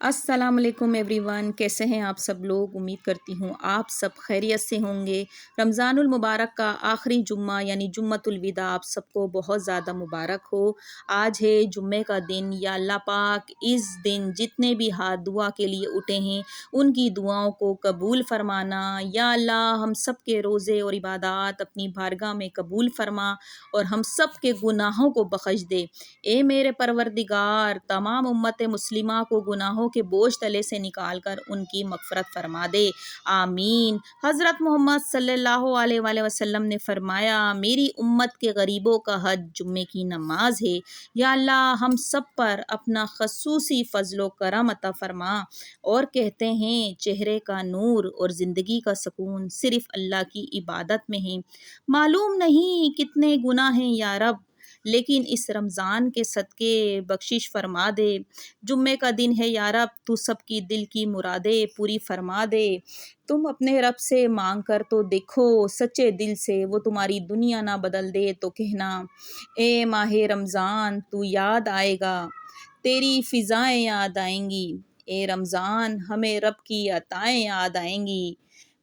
अस्सलाम वालेकुम एवरीवन, कैसे हैं आप सब लोग। उम्मीद करती हूँ आप सब खैरियत से होंगे। रमज़ानुल मुबारक का आखिरी जुम्मा यानी जुम्मतुल विदा आप सबको बहुत ज़्यादा मुबारक हो। आज है जुम्मे का दिन। या अल्लाह पाक इस दिन जितने भी हाथ दुआ के लिए उठे हैं उनकी दुआओं को कबूल फरमाना। या अल्लाह हम सब के रोज़े और इबादत अपनी बारगाह में कबूल फरमा और हम सब के गुनाहों को बख्श दे। ए मेरे परवरदिगार, तमाम उम्मत मुस्लिमा को गुनाहों के बोझ तले से निकाल कर उनकी मग़फ़िरत फरमा दे, आमीन। हज़रत मोहम्मद सल्लल्लाहु अलैहि वसल्लम ने फरमाया, मेरी उम्मत के गरीबों का हज जुम्मे की नमाज है। या अल्लाह हम सब पर अपना खसूसी फ़ज़्ल करम अता फरमा। और कहते हैं चेहरे का नूर और ज़िंदगी का सुकून सिर्फ़ अल्लाह की इबादत में है। मालूम नहीं कितने गुनाह हैं या रब, लेकिन इस रमज़ान के सदक़े बख्शिश फरमा दे। जुम्मे का दिन है या रब, तू सबकी दिल की मुरादें पूरी फरमा दे। तुम अपने रब से मांग कर तो देखो सच्चे दिल से, वो तुम्हारी दुनिया ना बदल दे तो कहना, ए माहे रमज़ान तू याद आएगा, तेरी फ़िज़ाएं याद आएंगी। ए रमज़ान हमें रब की अताएं याद आएंगी।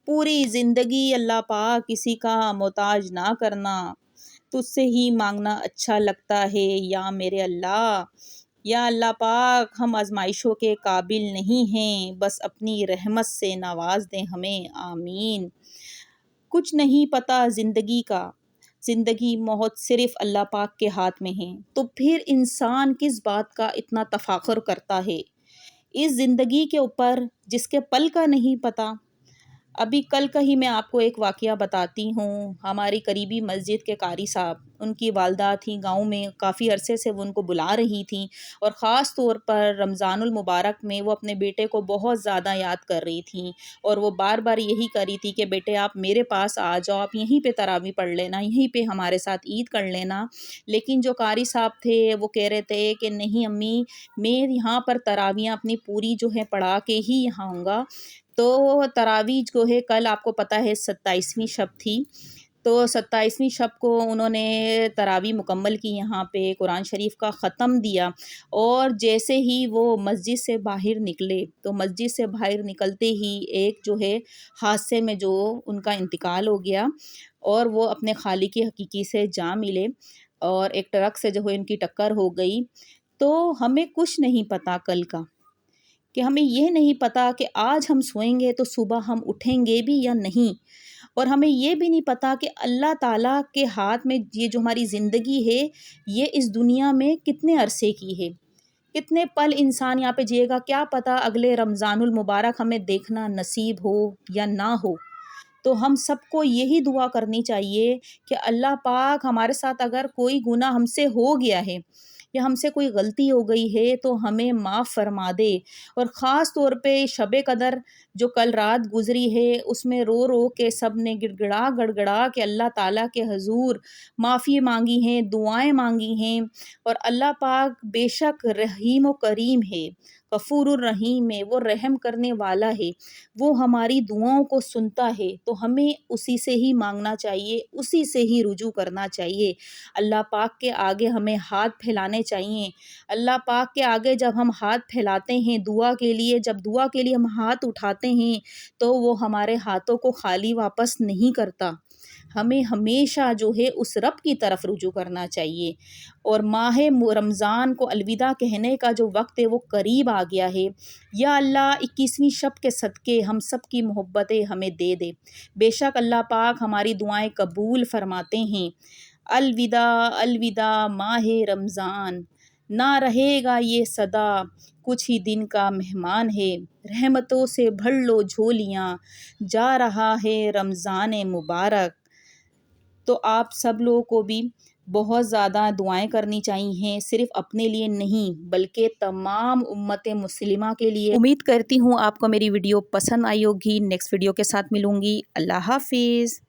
पूरी ज़िंदगी अल्लाह पाक किसी का मोहताज ना करना, तुझसे ही मांगना अच्छा लगता है या मेरे अल्लाह। या अल्लाह पाक हम आजमाइशों के काबिल नहीं हैं, बस अपनी रहमत से नवाज दें हमें, आमीन। कुछ नहीं पता ज़िंदगी का, ज़िंदगी मौत सिर्फ़ अल्लाह पाक के हाथ में है, तो फिर इंसान किस बात का इतना तफाखुर करता है इस ज़िंदगी के ऊपर जिसके पल का नहीं पता। अभी कल का ही मैं आपको एक वाक़या बताती हूँ। हमारी करीबी मस्जिद के कारी साहब, उनकी वालदा थी गाँव में, काफ़ी अरसे से वो उनको बुला रही थी और ख़ास तौर पर रमज़ानुल मुबारक में वो अपने बेटे को बहुत ज़्यादा याद कर रही थी और वो बार बार यही कर रही थी कि बेटे आप मेरे पास आ जाओ, आप यहीं पे तरावी पढ़ लेना, यहीं पे हमारे साथ ईद कर लेना। लेकिन जो कारी साहब थे वो कह रहे थे कि नहीं अम्मी, मैं यहाँ पर तरावियाँ अपनी पूरी जो है पढ़ा के ही यहाँ आऊँगा। तो तरावी जो है कल आपको पता है 27वीं शब थी, तो 27वीं शब को उन्होंने तरावी मुकम्मल की, यहाँ पे कुरान शरीफ का ख़त्म दिया और जैसे ही वो मस्जिद से बाहर निकले तो मस्जिद से बाहर निकलते ही एक जो है हादसे में जो उनका इंतकाल हो गया और वो अपने खालिक की हकीकी से जा मिले और एक ट्रक से जो है इनकी टक्कर हो गई। तो हमें कुछ नहीं पता कल का, कि हमें ये नहीं पता कि आज हम सोएंगे तो सुबह हम उठेंगे भी या नहीं। और हमें ये भी नहीं पता कि अल्लाह ताला के हाथ में ये जो हमारी ज़िंदगी है, ये इस दुनिया में कितने अरसे की है, कितने पल इंसान यहाँ पे जिएगा, क्या पता अगले रमज़ानुल मुबारक हमें देखना नसीब हो या ना हो। तो हम सबको यही दुआ करनी चाहिए कि अल्लाह पाक हमारे साथ अगर कोई गुनाह हमसे हो गया है या हमसे कोई गलती हो गई है तो हमें माफ़ फरमा दे। और ख़ास तौर पे शब कदर जो कल रात गुज़री है उसमें रो रो के सब ने गिड़गिड़ा गड़गड़ा के अल्लाह ताला के हजूर माफ़ी मांगी हैं, दुआएं मांगी हैं। और अल्लाह पाक बेशक रहीम व करीम है, गफूरुर रहीम है, वो रहम करने वाला है, वो हमारी दुआओं को सुनता है। तो हमें उसी से ही मांगना चाहिए, उसी से ही रुजू करना चाहिए। अल्लाह पाक के आगे हमें हाथ फैलाने चाहिए। अल्लाह पाक के आगे जब हम हाथ फैलाते हैं दुआ के लिए, जब दुआ के लिए हम हाथ उठाते हैं तो वो हमारे हाथों को खाली वापस नहीं करता। हमें हमेशा जो है उस रब की तरफ रुजू करना चाहिए। और माह रमज़ान को अलविदा कहने का जो वक्त है वो करीब आ गया है। या अल्लाह 21वीं शब के सदक़े हम सब की मोहब्बतें हमें दे दे। बेशक अल्लाह पाक हमारी दुआएं कबूल फरमाते हैं। अलविदा अलविदा माह रमज़ान, ना रहेगा ये सदा, कुछ ही दिन का मेहमान है, रहमतों से भर लो झोलियाँ, जा रहा है रमज़ान मुबारक। तो आप सब लोगों को भी बहुत ज़्यादा दुआएं करनी चाहिए, सिर्फ़ अपने लिए नहीं बल्कि तमाम उम्मत मुस्लिमा के लिए। उम्मीद करती हूँ आपको मेरी वीडियो पसंद आई होगी। नेक्स्ट वीडियो के साथ मिलूँगी। अल्लाह हाफ़िज़।